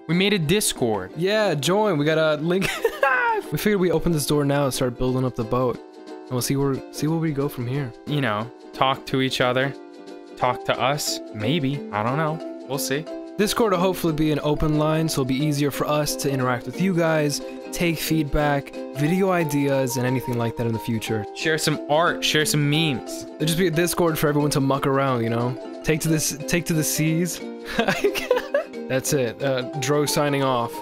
We made a Discord. Yeah, join. We got a link. We figured we open this door now and start building up the boat. And we'll see where we go from here. You know, talk to each other. Talk to us. Maybe. I don't know. We'll see. Discord will hopefully be an open line, so it'll be easier for us to interact with you guys, take feedback, video ideas, and anything like that in the future. Share some art, share some memes. It'll just be a Discord for everyone to muck around, you know? Take to the seas. That's it. Dro signing off.